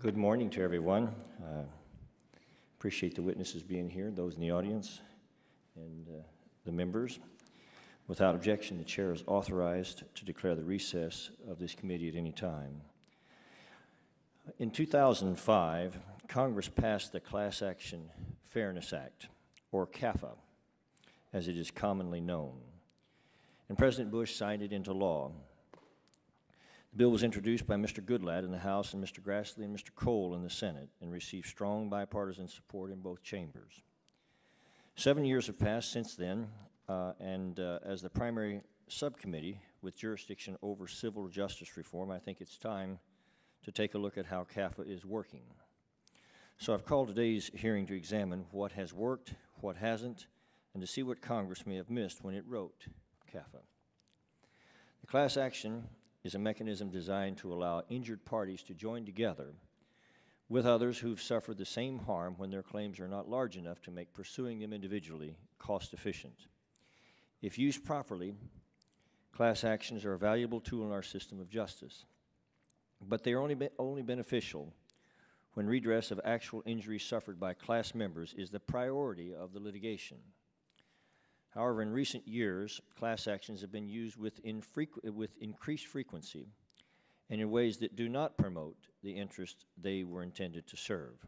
Good morning to everyone. Appreciate the witnesses being here, those in the audience, and the members. Without objection, the chair is authorized to declare the recess of this committee at any time. In 2005, Congress passed the Class Action Fairness Act, or CAFA, as it is commonly known, and President Bush signed it into law. The bill was introduced by Mr. Goodlatte in the House and Mr. Grassley and Mr. Cole in the Senate and received strong bipartisan support in both chambers. 7 years have passed since then, and as the primary subcommittee with jurisdiction over civil justice reform, I think it's time to take a look at how CAFA is working. So I've called today's hearing to examine what has worked, what hasn't, and to see what Congress may have missed when it wrote CAFA. The class action is a mechanism designed to allow injured parties to join together with others who've suffered the same harm when their claims are not large enough to make pursuing them individually cost efficient. If used properly, class actions are a valuable tool in our system of justice, but they are only beneficial when redress of actual injuries suffered by class members is the priority of the litigation. However, in recent years, class actions have been used with increased frequency and in ways that do not promote the interest they were intended to serve.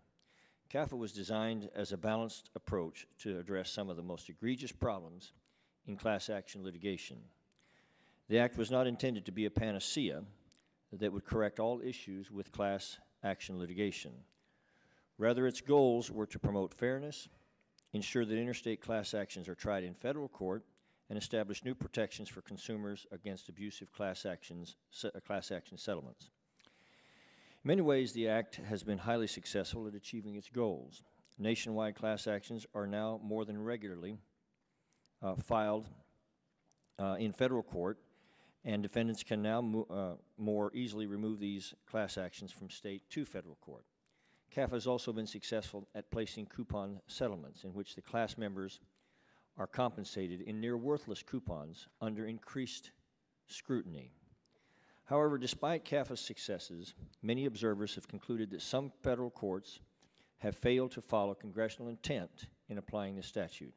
CAFA was designed as a balanced approach to address some of the most egregious problems in class action litigation. The act was not intended to be a panacea that would correct all issues with class action litigation. Rather, its goals were to promote fairness, ensure that interstate class actions are tried in federal court, and establish new protections for consumers against abusive class action settlements. In many ways, the Act has been highly successful at achieving its goals. Nationwide class actions are now more than regularly filed in federal court, and defendants can now more easily remove these class actions from state to federal court. CAFA has also been successful at placing coupon settlements in which the class members are compensated in near worthless coupons under increased scrutiny. However, despite CAFA's successes, many observers have concluded that some federal courts have failed to follow congressional intent in applying the statute.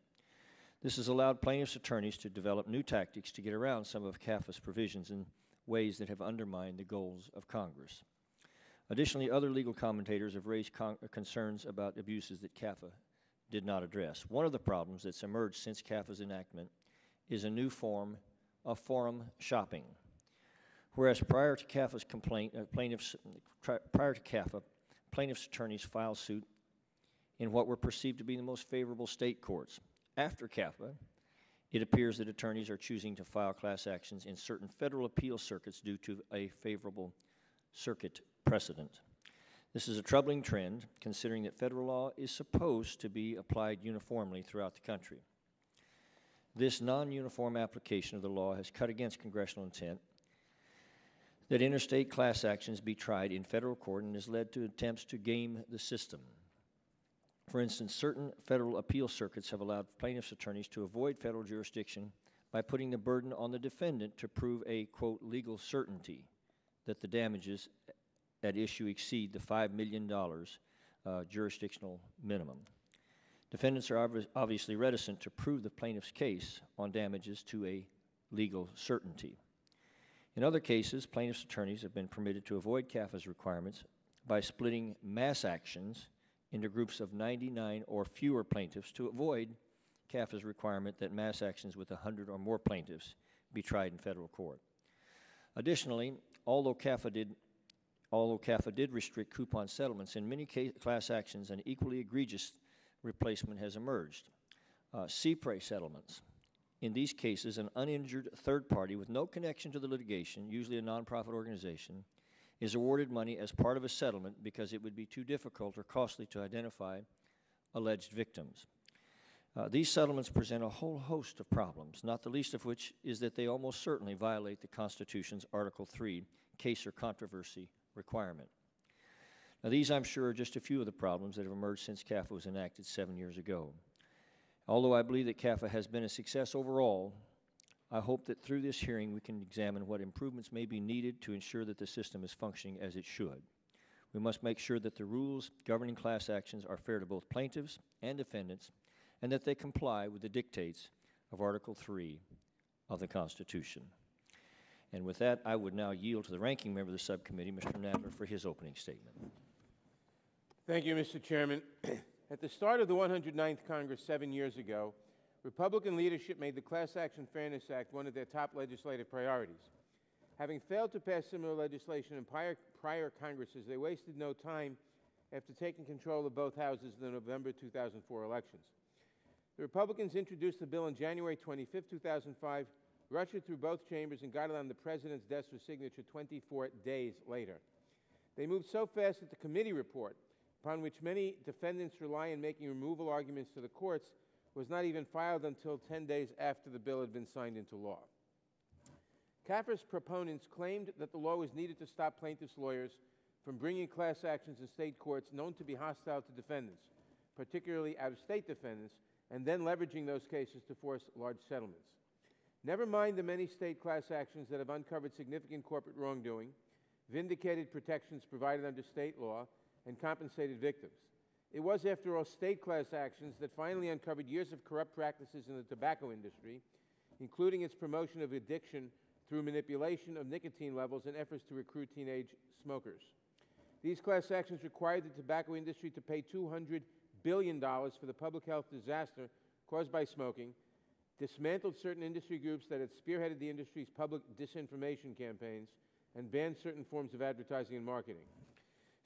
This has allowed plaintiffs' attorneys to develop new tactics to get around some of CAFA's provisions in ways that have undermined the goals of Congress. Additionally, other legal commentators have raised concerns about abuses that CAFA did not address. One of the problems that's emerged since CAFA's enactment is a new form of forum shopping. Whereas prior to CAFA's plaintiffs' attorneys filed suit in what were perceived to be the most favorable state courts. After CAFA, it appears that attorneys are choosing to file class actions in certain federal appeal circuits due to a favorable circuit precedent. This is a troubling trend, considering that federal law is supposed to be applied uniformly throughout the country. This non-uniform application of the law has cut against congressional intent that interstate class actions be tried in federal court and has led to attempts to game the system. For instance, certain federal appeal circuits have allowed plaintiffs' attorneys to avoid federal jurisdiction by putting the burden on the defendant to prove a, quote, legal certainty that the damages at issue exceed the $5 million jurisdictional minimum. Defendants are obviously reticent to prove the plaintiff's case on damages to a legal certainty. In other cases, plaintiffs' attorneys have been permitted to avoid CAFA's requirements by splitting mass actions into groups of 99 or fewer plaintiffs to avoid CAFA's requirement that mass actions with 100 or more plaintiffs be tried in federal court. Additionally, although CAFA did restrict coupon settlements, in many class actions an equally egregious replacement has emerged. CPRE settlements. In these cases, an uninjured third party with no connection to the litigation, usually a nonprofit organization, is awarded money as part of a settlement because it would be too difficult or costly to identify alleged victims. These settlements present a whole host of problems, not the least of which is that they almost certainly violate the Constitution's Article 3 case or controversy requirement. Now, these, I'm sure, are just a few of the problems that have emerged since CAFA was enacted 7 years ago. Although I believe that CAFA has been a success overall, I hope that through this hearing we can examine what improvements may be needed to ensure that the system is functioning as it should. We must make sure that the rules governing class actions are fair to both plaintiffs and defendants, and that they comply with the dictates of Article 3 of the Constitution. And with that, I would now yield to the ranking member of the subcommittee, Mr. Nadler, for his opening statement. Thank you, Mr. Chairman. At the start of the 109th Congress 7 years ago, Republican leadership made the Class Action Fairness Act one of their top legislative priorities. Having failed to pass similar legislation in prior Congresses, they wasted no time after taking control of both houses in the November 2004 elections. The Republicans introduced the bill on January 25, 2005, rushed it through both chambers, and got it on the President's desk for signature 24 days later. They moved so fast that the committee report, upon which many defendants rely on making removal arguments to the courts, was not even filed until 10 days after the bill had been signed into law. CAFA's proponents claimed that the law was needed to stop plaintiffs' lawyers from bringing class actions in state courts known to be hostile to defendants, particularly out-of-state defendants, and then leveraging those cases to force large settlements. Never mind the many state class actions that have uncovered significant corporate wrongdoing, vindicated protections provided under state law, and compensated victims. It was, after all, state class actions that finally uncovered years of corrupt practices in the tobacco industry, including its promotion of addiction through manipulation of nicotine levels and efforts to recruit teenage smokers. These class actions required the tobacco industry to pay $200 billion for the public health disaster caused by smoking, dismantled certain industry groups that had spearheaded the industry's public disinformation campaigns, and banned certain forms of advertising and marketing.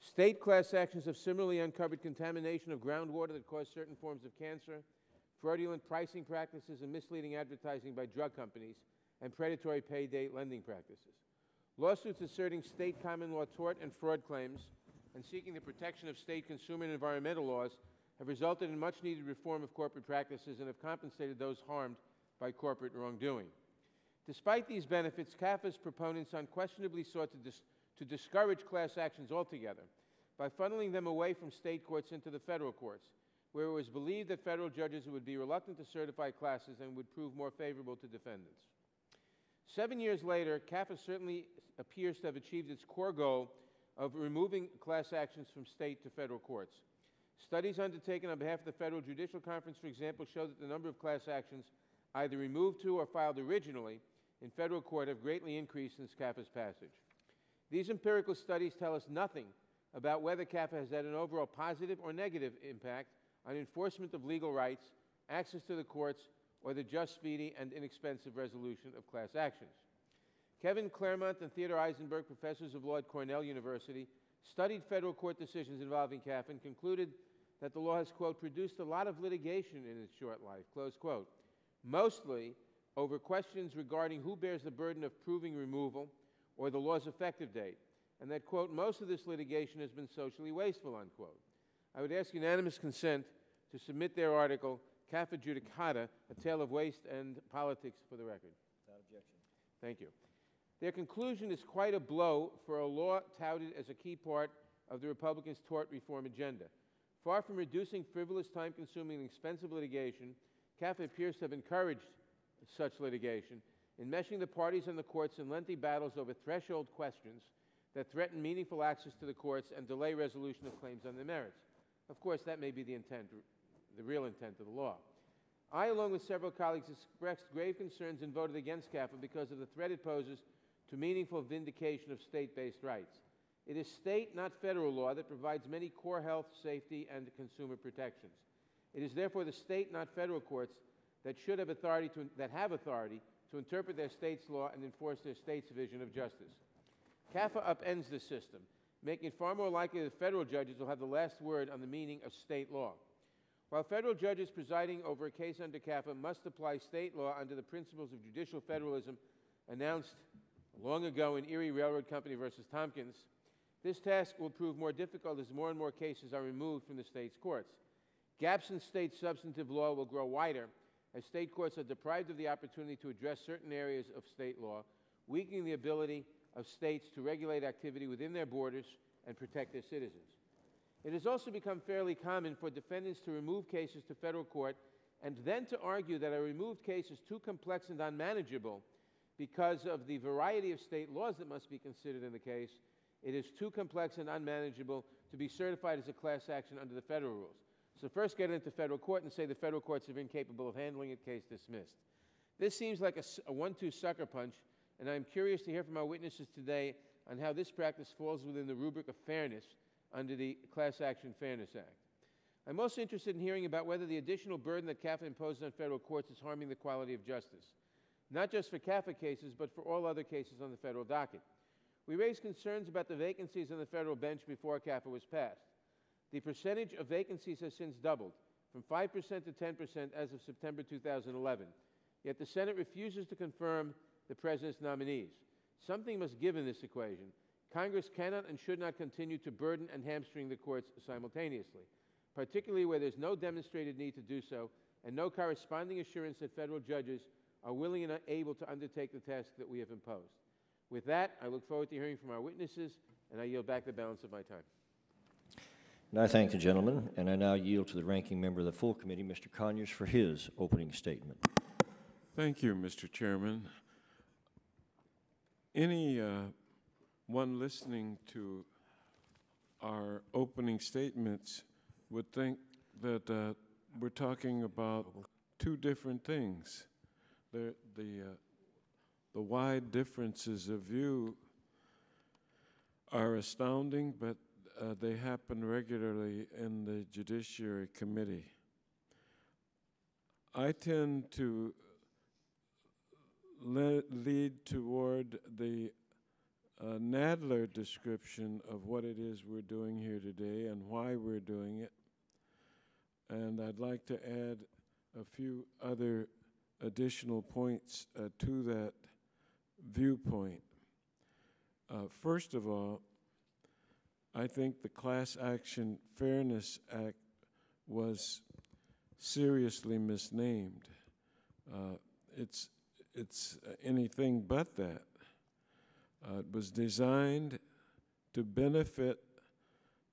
State class actions have similarly uncovered contamination of groundwater that caused certain forms of cancer, fraudulent pricing practices and misleading advertising by drug companies, and predatory payday lending practices. Lawsuits asserting state common law tort and fraud claims and seeking the protection of state consumer and environmental laws have resulted in much-needed reform of corporate practices and have compensated those harmed by corporate wrongdoing. Despite these benefits, CAFA's proponents unquestionably sought to discourage class actions altogether by funneling them away from state courts into the federal courts, where it was believed that federal judges would be reluctant to certify classes and would prove more favorable to defendants. 7 years later, CAFA certainly appears to have achieved its core goal of removing class actions from state to federal courts. Studies undertaken on behalf of the Federal Judicial Conference, for example, show that the number of class actions either removed to or filed originally in federal court have greatly increased since CAFA's passage. These empirical studies tell us nothing about whether CAFA has had an overall positive or negative impact on enforcement of legal rights, access to the courts, or the just, speedy, and inexpensive resolution of class actions. Kevin Claremont and Theodore Eisenberg, professors of law at Cornell University, studied federal court decisions involving CAFA and concluded that the law has, quote, produced a lot of litigation in its short life, close quote, mostly over questions regarding who bears the burden of proving removal or the law's effective date, and that, quote, most of this litigation has been socially wasteful, unquote. I would ask unanimous consent to submit their article, CAFA Judicata, A Tale of Waste and Politics, for the record. Without objection. Thank you. Their conclusion is quite a blow for a law touted as a key part of the Republicans' tort reform agenda. Far from reducing frivolous, time-consuming, and expensive litigation, CAFA appears to have encouraged such litigation, enmeshing the parties and the courts in lengthy battles over threshold questions that threaten meaningful access to the courts and delay resolution of claims on their merits. Of course, that may be the intent, the real intent of the law. I, along with several colleagues, expressed grave concerns and voted against CAFA because of the threat it poses to meaningful vindication of state-based rights. It is state, not federal law, that provides many core health, safety, and consumer protections. It is therefore the state, not federal courts, that should have authority to interpret their state's law and enforce their state's vision of justice. CAFA upends this system, making it far more likely that federal judges will have the last word on the meaning of state law. While federal judges presiding over a case under CAFA must apply state law under the principles of judicial federalism announced long ago in Erie Railroad Company versus Tompkins, this task will prove more difficult as more and more cases are removed from the state's courts. Gaps in state substantive law will grow wider as state courts are deprived of the opportunity to address certain areas of state law, weakening the ability of states to regulate activity within their borders and protect their citizens. It has also become fairly common for defendants to remove cases to federal court and then to argue that a removed case is too complex and unmanageable because of the variety of state laws that must be considered in the case, It is too complex and unmanageable to be certified as a class action under the federal rules. So first get it into federal court and say the federal courts are incapable of handling it, case dismissed. This seems like a 1-2 sucker punch, and I'm curious to hear from our witnesses today on how this practice falls within the rubric of fairness under the Class Action Fairness Act. I'm also interested in hearing about whether the additional burden that CAFA imposes on federal courts is harming the quality of justice, not just for CAFA cases, but for all other cases on the federal docket. We raised concerns about the vacancies on the federal bench before CAFA was passed. The percentage of vacancies has since doubled, from 5% to 10% as of September 2011. Yet the Senate refuses to confirm the President's nominees. Something must give in this equation. Congress cannot and should not continue to burden and hamstring the courts simultaneously, particularly where there's no demonstrated need to do so and no corresponding assurance that federal judges are willing and able to undertake the task that we have imposed. With that, I look forward to hearing from our witnesses, and I yield back the balance of my time. And I thank the gentleman, and I now yield to the ranking member of the full committee, Mr. Conyers, for his opening statement. Thank you, Mr. Chairman. One listening to our opening statements would think that we're talking about two different things. The wide differences of view are astounding, but they happen regularly in the Judiciary Committee. I tend to lead toward the Nadler description of what it is we're doing here today and why we're doing it. And I'd like to add a few other additional points to that viewpoint. First of all, I think the Class Action Fairness Act was seriously misnamed. It's anything but that. It was designed to benefit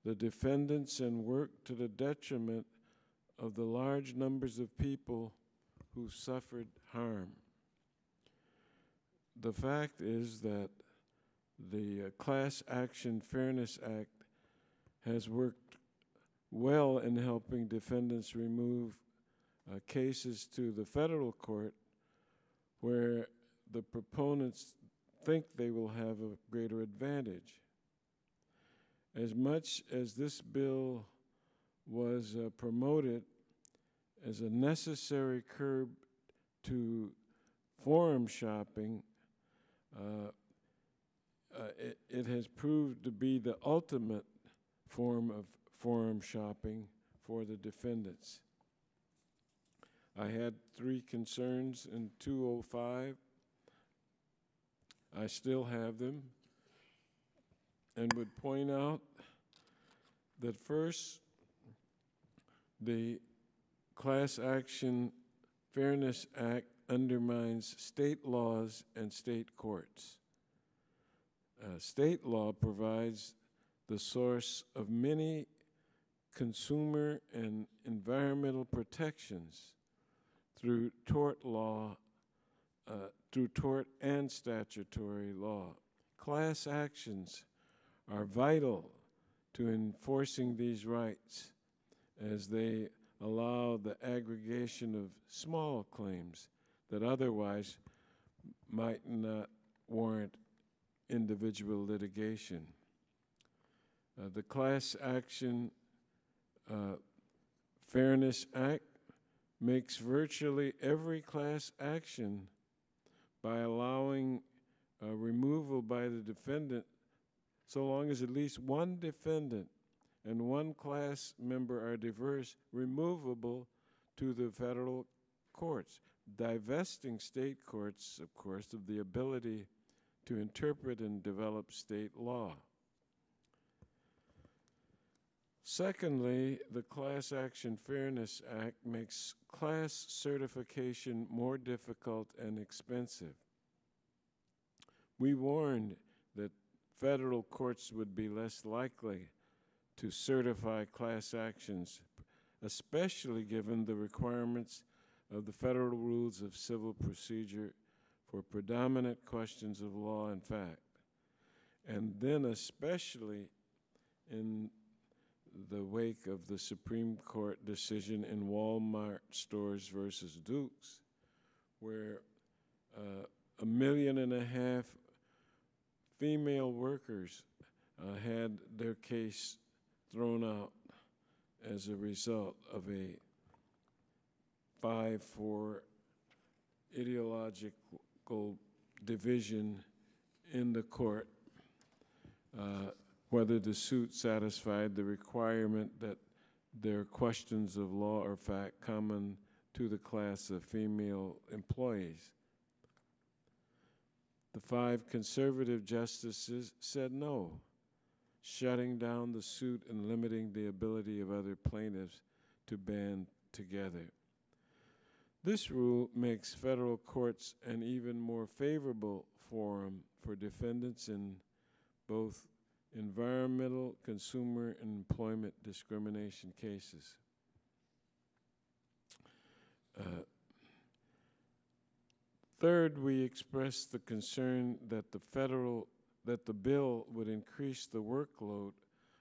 the defendants and work to the detriment of the large numbers of people who suffered harm. The fact is that the Class Action Fairness Act has worked well in helping defendants remove cases to the federal court where the proponents think they will have a greater advantage. As much as this bill was promoted as a necessary curb to forum shopping, it has proved to be the ultimate form of forum shopping for the defendants. I had 3 concerns in 2005. I still have them, and would point out that first, the Class Action Fairness Act undermines state laws and state courts. State law provides the source of many consumer and environmental protections through tort law, through tort and statutory law. Class actions are vital to enforcing these rights as they allow the aggregation of small claims that otherwise might not warrant individual litigation. The Class Action Fairness Act makes virtually every class action by allowing removal by the defendant so long as at least one defendant and one class member are diverse, removable to the federal courts, divesting state courts, of course, of the ability to interpret and develop state law. Secondly, the Class Action Fairness Act makes class certification more difficult and expensive. We warned that federal courts would be less likely to certify class actions, especially given the requirements of the Federal Rules of Civil Procedure for predominant questions of law and fact. and then especially in the wake of the Supreme Court decision in Walmart stores versus Dukes, where 1.5 million female workers had their case thrown out as a result of a 5-4 ideological division in the court, whether the suit satisfied the requirement that there are questions of law or fact common to the class of female employees. The 5 conservative justices said no, shutting down the suit and limiting the ability of other plaintiffs to band together. This rule makes federal courts an even more favorable forum for defendants in both environmental, consumer, and employment discrimination cases. Third, we expressed the concern that the bill would increase the workload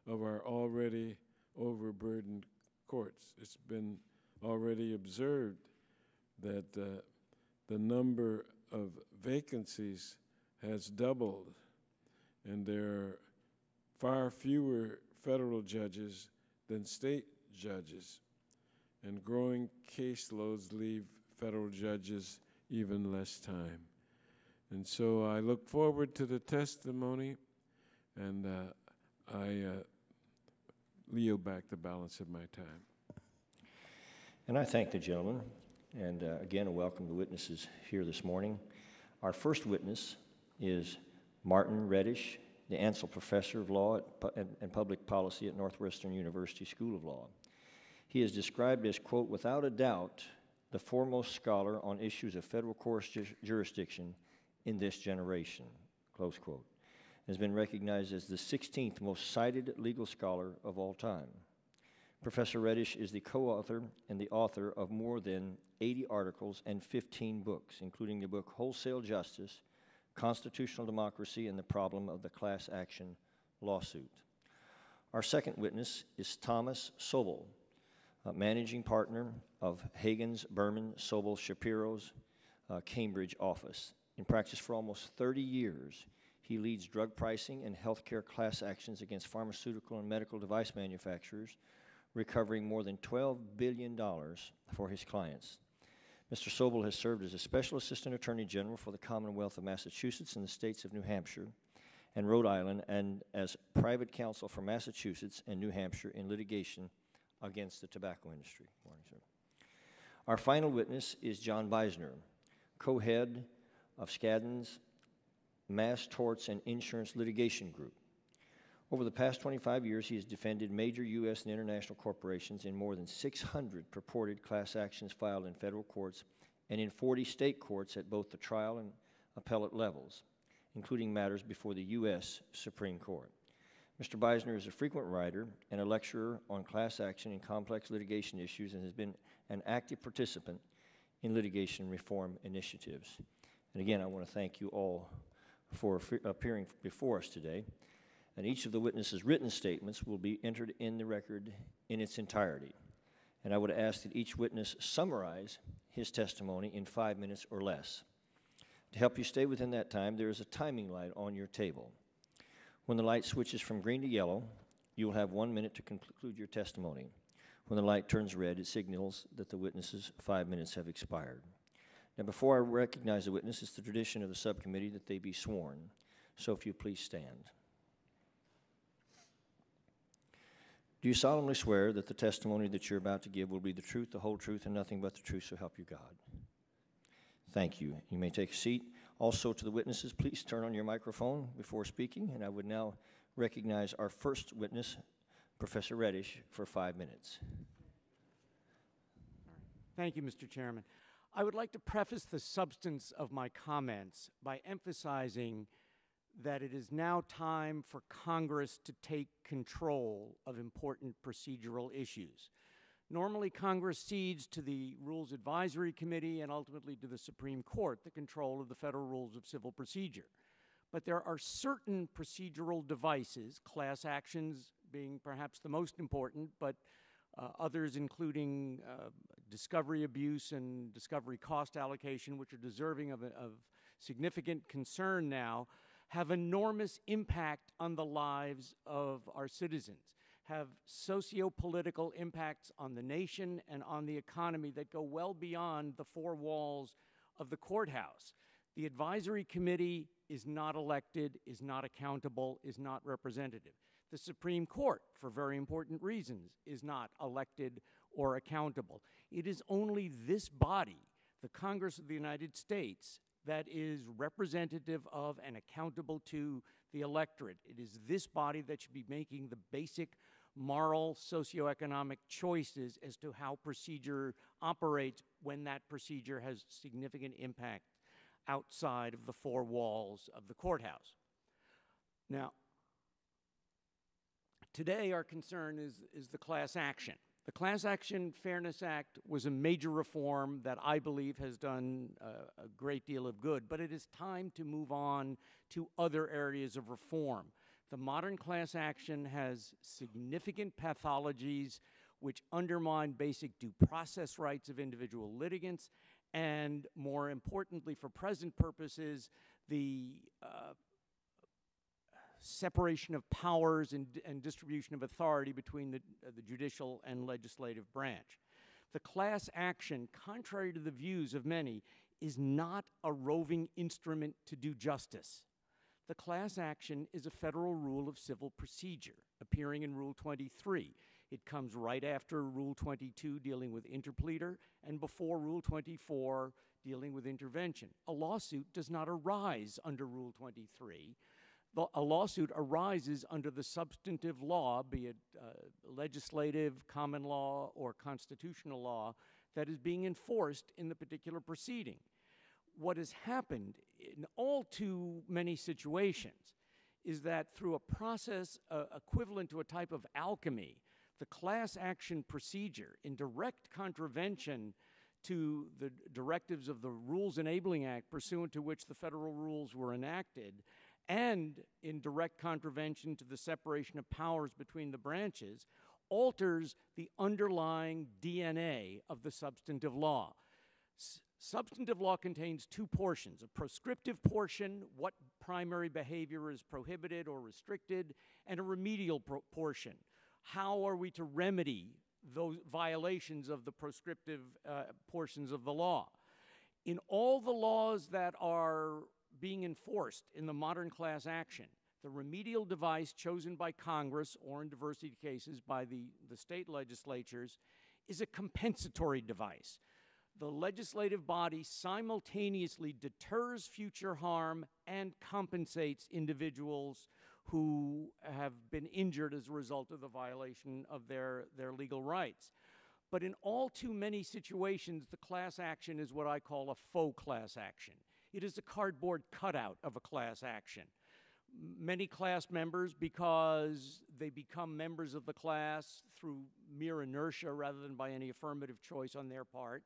of our already overburdened courts. It's been already observed that the number of vacancies has doubled, and there are far fewer federal judges than state judges, and growing caseloads leave federal judges even less time. And so I look forward to the testimony, and I yield back the balance of my time. And I thank the gentleman, and again, I welcome the witnesses here this morning. Our first witness is Martin Reddish, the Ansel Professor of Law and Public Policy at Northwestern University School of Law. He is described as, quote, without a doubt, the foremost scholar on issues of federal court jurisdiction in this generation, close quote. Has been recognized as the 16th most cited legal scholar of all time. Professor Reddish is the co-author and the author of more than 80 articles and 15 books, including the book Wholesale Justice, Constitutional Democracy, and the Problem of the Class Action Lawsuit. Our second witness is Thomas Sobel, managing partner of Hagens, Berman, Sobel, Shapiro's Cambridge office. In practice for almost 30 years, he leads drug pricing and healthcare class actions against pharmaceutical and medical device manufacturers, recovering more than $12 billion for his clients. Mr. Sobel has served as a Special Assistant Attorney General for the Commonwealth of Massachusetts and the states of New Hampshire and Rhode Island, and as private counsel for Massachusetts and New Hampshire in litigation against the tobacco industry. Morning, sir. Our final witness is John Beisner, co-head of Skadden's Mass Torts and Insurance Litigation Group. Over the past 25 years, he has defended major U.S. and international corporations in more than 600 purported class actions filed in federal courts and in 40 state courts at both the trial and appellate levels, including matters before the U.S. Supreme Court. Mr. Beisner is a frequent writer and a lecturer on class action and complex litigation issues and has been an active participant in litigation reform initiatives. And again, I want to thank you all for appearing before us today. And each of the witnesses' written statements will be entered in the record in its entirety. And I would ask that each witness summarize his testimony in 5 minutes or less. To help you stay within that time, there is a timing light on your table. When the light switches from green to yellow, you will have 1 minute to conclude your testimony. When the light turns red, it signals that the witness's 5 minutes have expired. Now, before I recognize the witness, it's the tradition of the subcommittee that they be sworn. So if you please stand. Do you solemnly swear that the testimony that you're about to give will be the truth, the whole truth, and nothing but the truth, so help you God? Thank you. You may take a seat. Also, to the witnesses, please turn on your microphone before speaking, and I would now recognize our first witness, Professor Reddish, for 5 minutes. Thank you, Mr. Chairman. I would like to preface the substance of my comments by emphasizing that it is now time for Congress to take control of important procedural issues. Normally, Congress cedes to the Rules Advisory Committee and ultimately to the Supreme Court the control of the Federal Rules of Civil Procedure. But there are certain procedural devices, class actions being perhaps the most important, but others including discovery abuse and discovery cost allocation, which are deserving of significant concern now, have enormous impact on the lives of our citizens, have socio-political impacts on the nation and on the economy that go well beyond the four walls of the courthouse. The advisory committee is not elected, is not accountable, is not representative. The Supreme Court, for very important reasons, is not elected or accountable. It is only this body, the Congress of the United States, that is representative of and accountable to the electorate. It is this body that should be making the basic moral, socioeconomic choices as to how procedure operates when that procedure has significant impact outside of the four walls of the courthouse. Now, today our concern is the class action. The Class Action Fairness Act was a major reform that I believe has done a great deal of good, but it is time to move on to other areas of reform. The modern class action has significant pathologies which undermine basic due process rights of individual litigants, and more importantly for present purposes, the separation of powers and distribution of authority between the judicial and legislative branch. The class action, contrary to the views of many, is not a roving instrument to do justice. The class action is a federal rule of civil procedure, appearing in Rule 23. It comes right after Rule 22, dealing with interpleader, and before Rule 24, dealing with intervention. A lawsuit does not arise under Rule 23. A lawsuit arises under the substantive law, be it legislative, common law, or constitutional law, that is being enforced in the particular proceeding. What has happened in all too many situations is that through a process equivalent to a type of alchemy, the class action procedure, in direct contravention to the directives of the Rules Enabling Act, pursuant to which the federal rules were enacted, and in direct contravention to the separation of powers between the branches, alters the underlying DNA of the substantive law. Substantive law contains two portions: a prescriptive portion, what primary behavior is prohibited or restricted, and a remedial portion. How are we to remedy those violations of the prescriptive portions of the law? In all the laws that are being enforced in the modern class action, the remedial device chosen by Congress, or in diversity cases by the state legislatures, is a compensatory device. The legislative body simultaneously deters future harm and compensates individuals who have been injured as a result of the violation of their legal rights. But in all too many situations, the class action is what I call a faux class action. It is a cardboard cutout of a class action. Many class members, because they become members of the class through mere inertia rather than by any affirmative choice on their part,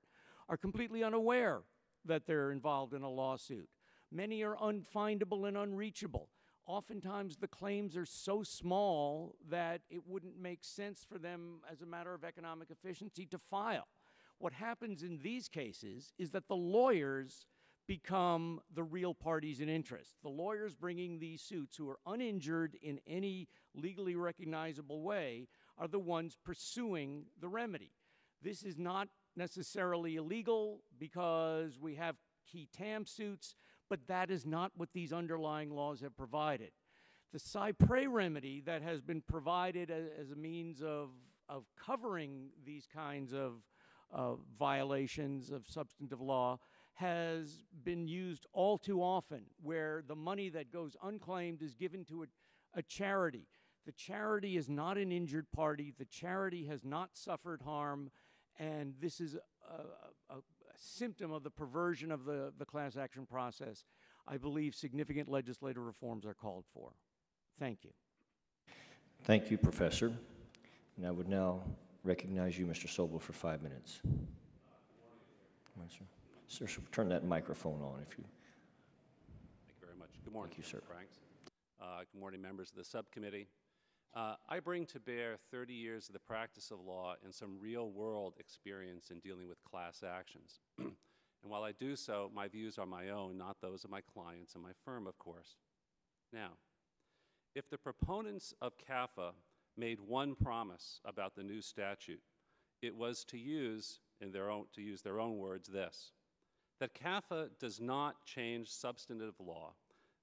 are completely unaware that they're involved in a lawsuit. Many are unfindable and unreachable. Oftentimes the claims are so small that it wouldn't make sense for them as a matter of economic efficiency to file. What happens in these cases is that the lawyers become the real parties in interest. The lawyers bringing these suits, who are uninjured in any legally recognizable way, are the ones pursuing the remedy. This is not necessarily illegal because we have key TAM suits, but that is not what these underlying laws have provided. The Cypre remedy that has been provided as a means of covering these kinds of violations of substantive law has been used all too often, where the money that goes unclaimed is given to a charity. The charity is not an injured party. The charity has not suffered harm, and this is a symptom of the perversion of the class action process. I believe significant legislative reforms are called for. Thank you. Thank you, Professor. And I would now recognize you, Mr. Sobel, for 5 minutes. Come on, sir. Sir, turn that microphone on if you. Thank you very much. Good morning, Thank you, sir. Franks. Good morning, members of the subcommittee. I bring to bear 30 years of the practice of law and some real-world experience in dealing with class actions. And while I do so, my views are my own, not those of my clients and my firm, of course. Now, if the proponents of CAFA made one promise about the new statute, it was to use their own words, this: that CAFA does not change substantive law.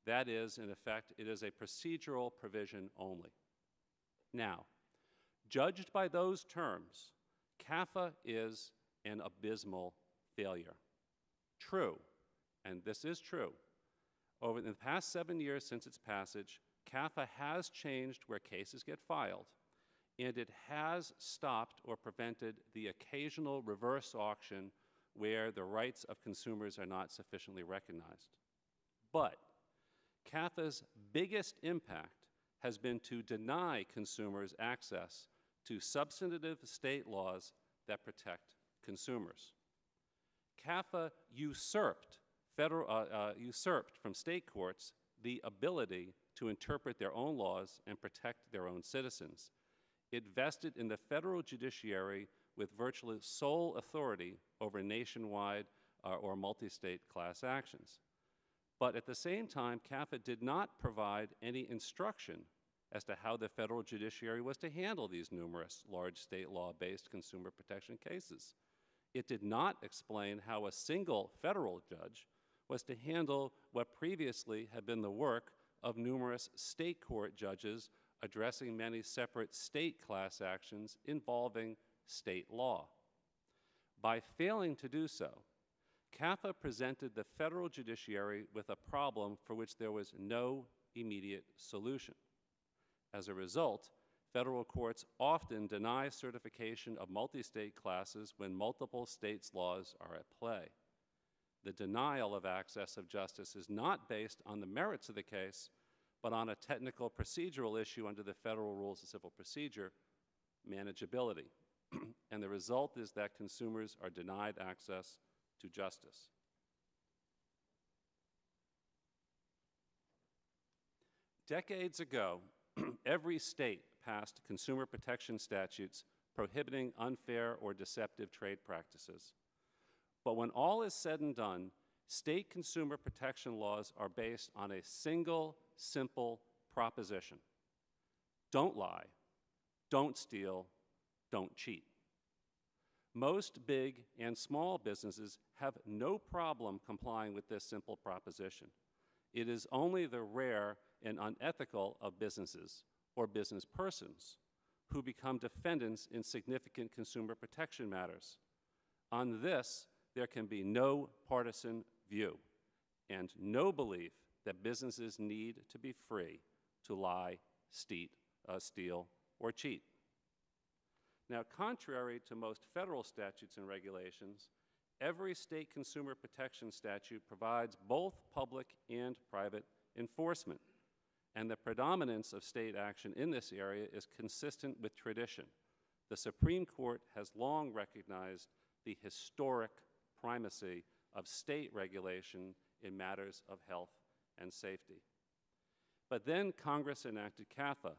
That is, in effect, it is a procedural provision only. Now, judged by those terms, CAFA is an abysmal failure. True, and this is true. Over the past 7 years since its passage, CAFA has changed where cases get filed, and it has stopped or prevented the occasional reverse auction where the rights of consumers are not sufficiently recognized. But CAFA's biggest impact has been to deny consumers access to substantive state laws that protect consumers. CAFA usurped from state courts the ability to interpret their own laws and protect their own citizens. It vested in the federal judiciary with virtually sole authority over nationwide or multi-state class actions. But at the same time, CAFA did not provide any instruction as to how the federal judiciary was to handle these numerous large state law-based consumer protection cases. It did not explain how a single federal judge was to handle what previously had been the work of numerous state court judges addressing many separate state class actions involving state law. By failing to do so, CAFA presented the federal judiciary with a problem for which there was no immediate solution. As a result, federal courts often deny certification of multi-state classes when multiple states' laws are at play. The denial of access of justice is not based on the merits of the case, but on a technical procedural issue under the Federal Rules of Civil Procedure, manageability. And the result is that consumers are denied access to justice. Decades ago, every state passed consumer protection statutes prohibiting unfair or deceptive trade practices. But when all is said and done, state consumer protection laws are based on a single, simple proposition: don't lie, don't steal, don't cheat. Most big and small businesses have no problem complying with this simple proposition. It is only the rare and unethical of businesses or business persons who become defendants in significant consumer protection matters. On this, there can be no partisan view and no belief that businesses need to be free to lie, steal, or cheat. Now, contrary to most federal statutes and regulations, every state consumer protection statute provides both public and private enforcement, and the predominance of state action in this area is consistent with tradition. The Supreme Court has long recognized the historic primacy of state regulation in matters of health and safety. But then Congress enacted CAFA,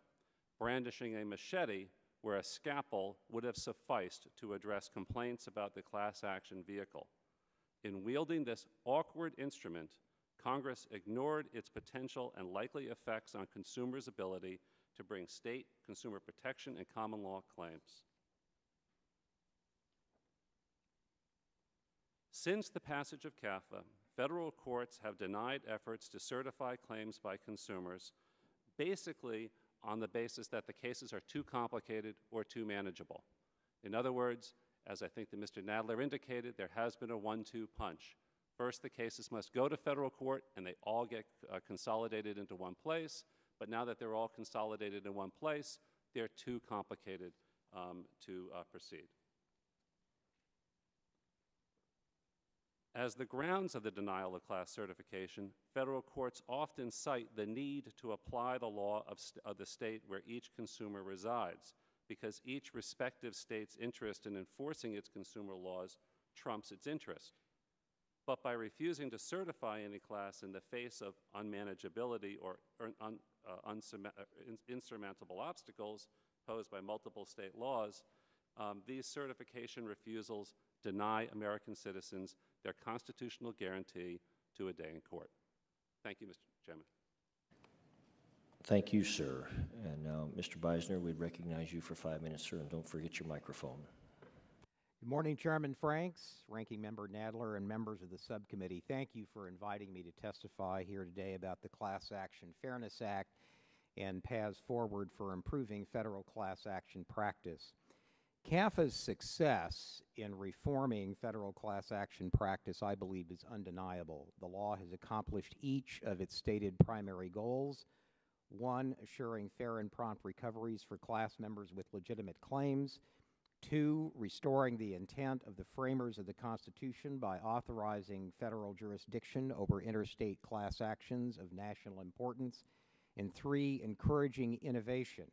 brandishing a machete where a scalpel would have sufficed to address complaints about the class action vehicle. In wielding this awkward instrument, Congress ignored its potential and likely effects on consumers' ability to bring state consumer protection and common law claims. Since the passage of CAFA, federal courts have denied efforts to certify claims by consumers, basically on the basis that the cases are too complicated or too manageable. In other words, as I think that Mr. Nadler indicated, there has been a 1-2 punch. First, the cases must go to federal court and they all get consolidated into one place, but now that they're all consolidated in one place, they're too complicated to proceed. As the grounds of the denial of class certification, federal courts often cite the need to apply the law of the state where each consumer resides, because each respective state's interest in enforcing its consumer laws trumps its interest. but by refusing to certify any class in the face of unmanageability or insurmountable obstacles posed by multiple state laws, these certification refusals deny American citizens their constitutional guarantee to a day in court. Thank you, Mr. Chairman. Thank you, sir. And now, Mr. Beisner, we'd recognize you for 5 minutes, sir, and don't forget your microphone. Good morning, Chairman Franks, Ranking Member Nadler, and members of the subcommittee. Thank you for inviting me to testify here today about the Class Action Fairness Act and paths forward for improving federal class action practice. CAFA's success in reforming federal class action practice, I believe, is undeniable. The law has accomplished each of its stated primary goals. One, assuring fair and prompt recoveries for class members with legitimate claims. Two, restoring the intent of the framers of the Constitution by authorizing federal jurisdiction over interstate class actions of national importance. And three, encouraging innovation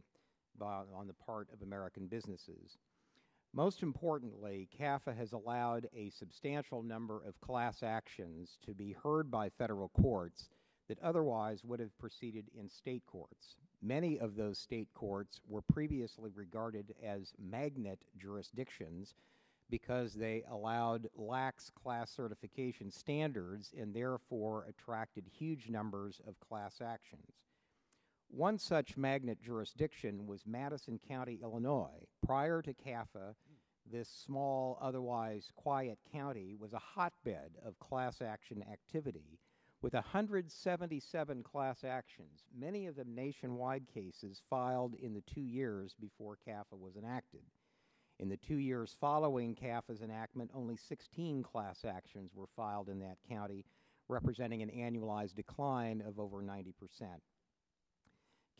on the part of American businesses. Most importantly, CAFA has allowed a substantial number of class actions to be heard by federal courts that otherwise would have proceeded in state courts. Many of those state courts were previously regarded as magnet jurisdictions because they allowed lax class certification standards and therefore attracted huge numbers of class actions. One such magnet jurisdiction was Madison County, Illinois. Prior to CAFA, this small, otherwise quiet county was a hotbed of class action activity with 177 class actions, many of them nationwide cases filed in the 2 years before CAFA was enacted. In the 2 years following CAFA's enactment, only 16 class actions were filed in that county, representing an annualized decline of over 90%.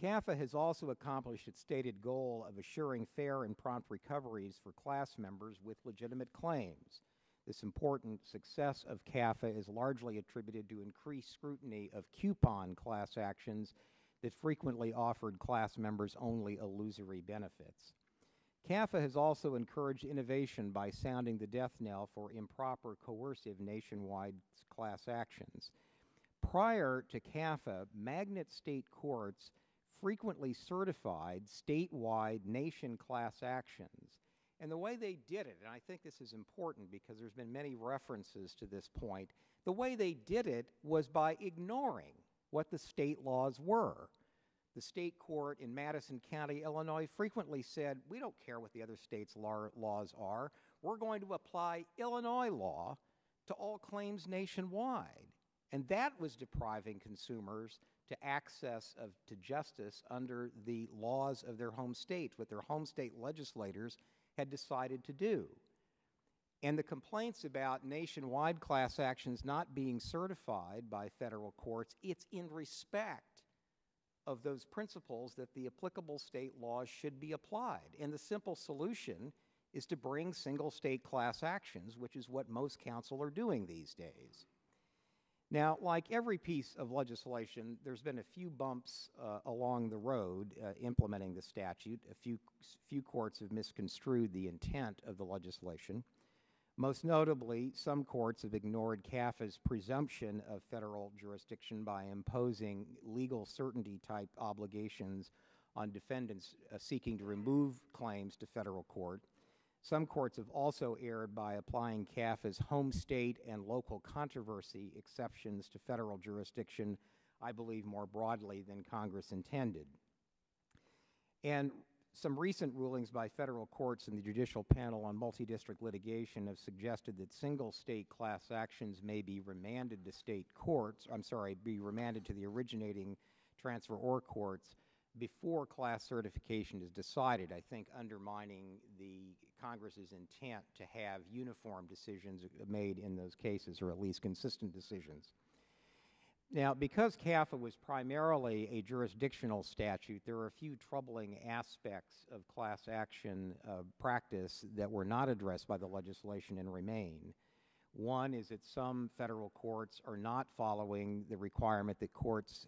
CAFA has also accomplished its stated goal of assuring fair and prompt recoveries for class members with legitimate claims. This important success of CAFA is largely attributed to increased scrutiny of coupon class actions that frequently offered class members only illusory benefits. CAFA has also encouraged innovation by sounding the death knell for improper coercive nationwide class actions. Prior to CAFA, magnet state courts frequently certified statewide nation class actions. And the way they did it, and I think this is important because there's been many references to this point, the way they did it was by ignoring what the state laws were. The state court in Madison County, Illinois frequently said, we don't care what the other states' laws are. We're going to apply Illinois law to all claims nationwide. And that was depriving consumers to access to justice under the laws of their home states, what their home state legislators had decided to do. And the complaints about nationwide class actions not being certified by federal courts, it's in respect of those principles that the applicable state laws should be applied. And the simple solution is to bring single state class actions, which is what most counsel are doing these days. Now, like every piece of legislation, there's been a few bumps along the road implementing the statute. A few courts have misconstrued the intent of the legislation. Most notably, some courts have ignored CAFA's presumption of federal jurisdiction by imposing legal certainty type obligations on defendants seeking to remove claims to federal court. Some courts have also erred by applying CAFA's home state and local controversy exceptions to federal jurisdiction, I believe, more broadly than Congress intended. And some recent rulings by federal courts and the Judicial Panel on Multi-District Litigation have suggested that single state class actions may be remanded to state courts, be remanded to the originating transferor courts before class certification is decided, I think undermining the Congress's intent to have uniform decisions made in those cases, or at least consistent decisions. Now, because CAFA was primarily a jurisdictional statute, there are a few troubling aspects of class action practice that were not addressed by the legislation and remain. One is that some federal courts are not following the requirement that courts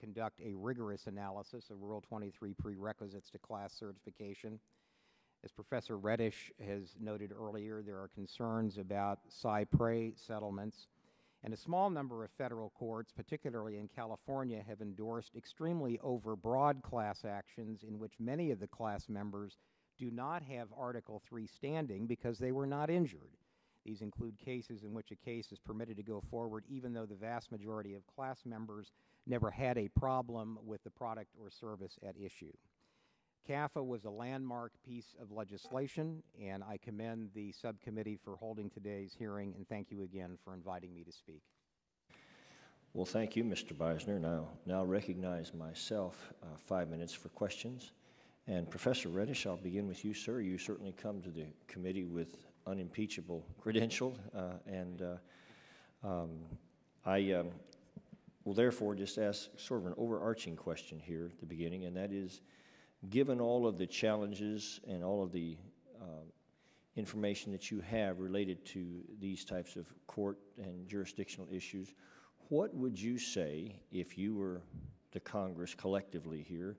conduct a rigorous analysis of Rule 23 prerequisites to class certification. As Professor Reddish has noted earlier, there are concerns about cypre settlements And a small number of federal courts, particularly in California, have endorsed extremely overbroad class actions in which many of the class members do not have Article III standing because they were not injured. These include cases in which a case is permitted to go forward even though the vast majority of class members never had a problem with the product or service at issue. CAFA was a landmark piece of legislation, and I commend the subcommittee for holding today's hearing, and thank you again for inviting me to speak. Well, thank you, Mr. Beisner. Now recognize myself 5 minutes for questions. And Professor Reddish, I'll begin with you, sir. You certainly come to the committee with unimpeachable credentials, I will therefore just ask sort of an overarching question here at the beginning, and that is, given all of the challenges and all of the information that you have related to these types of court and jurisdictional issues, what would you say, if you were the Congress collectively here,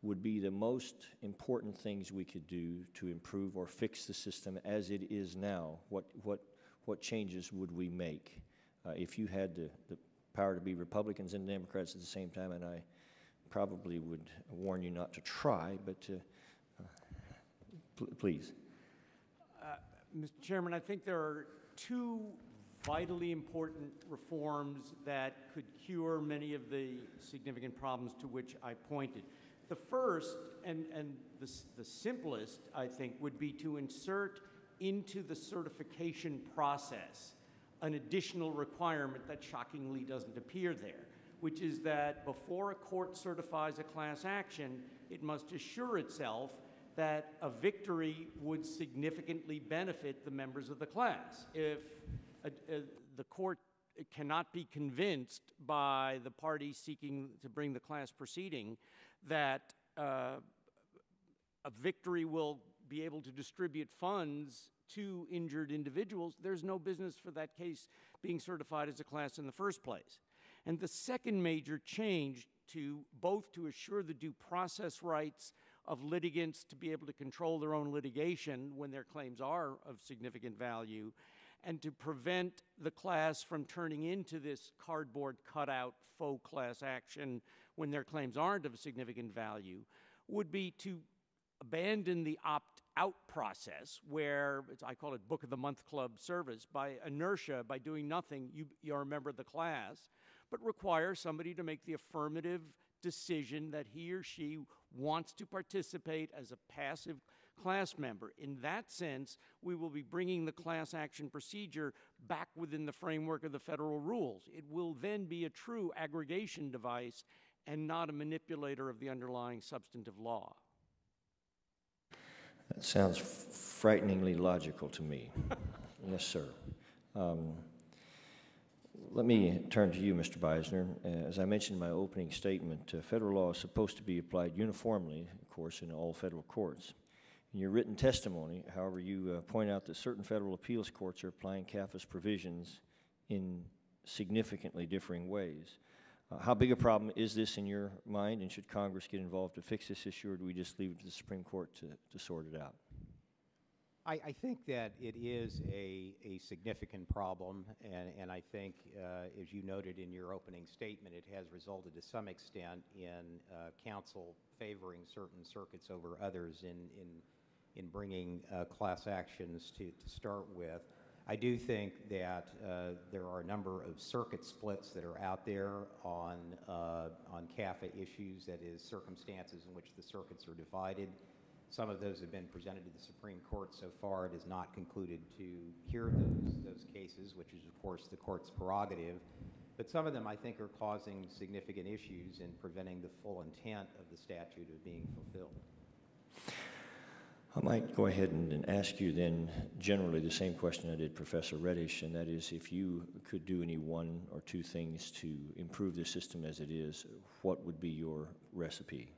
would be the most important things we could do to improve or fix the system as it is now? What changes would we make if you had the power to be Republicans and Democrats at the same time? And I probably would warn you not to try, but please. Mr. Chairman, I think there are two vitally important reforms that could cure many of the significant problems to which I pointed. The first, and the simplest, I think, would be to insert into the certification process an additional requirement that shockingly doesn't appear there, which is that before a court certifies a class action, it must assure itself that a victory would significantly benefit the members of the class. If the court cannot be convinced by the party seeking to bring the class proceeding that a victory will be able to distribute funds to injured individuals, there's no business for that case being certified as a class in the first place. And the second major change, to both to assure the due process rights of litigants to be able to control their own litigation when their claims are of significant value, and to prevent the class from turning into this cardboard cutout faux class action when their claims aren't of significant value, would be to abandon the opt-out process where, I call it Book of the Month Club service, by inertia, by doing nothing, you're a member of the class, but require somebody to make the affirmative decision that he or she wants to participate as a passive class member. In that sense, we will be bringing the class action procedure back within the framework of the federal rules. It will then be a true aggregation device and not a manipulator of the underlying substantive law. That sounds frighteningly logical to me. Yes, sir. Let me turn to you, Mr. Beisner. As I mentioned in my opening statement, federal law is supposed to be applied uniformly, of course, in all federal courts. In your written testimony, however, you point out that certain federal appeals courts are applying CAFA's provisions in significantly differing ways. How big a problem is this in your mind, and should Congress get involved to fix this issue, or do we just leave it to the Supreme Court to sort it out? I think that it is a significant problem, and I think, as you noted in your opening statement, it has resulted to some extent in counsel favoring certain circuits over others in bringing class actions to start with. I do think that there are a number of circuit splits that are out there on CAFA issues, that is, circumstances in which the circuits are divided. Some of those have been presented to the Supreme Court so far. It has not concluded to hear those cases, which is, of course, the court's prerogative. But some of them, I think, are causing significant issues in preventing the full intent of the statute of being fulfilled. I might go ahead and ask you then generally the same question I did Professor Reddish, and that is, if you could do any one or two things to improve the system as it is, what would be your recipe?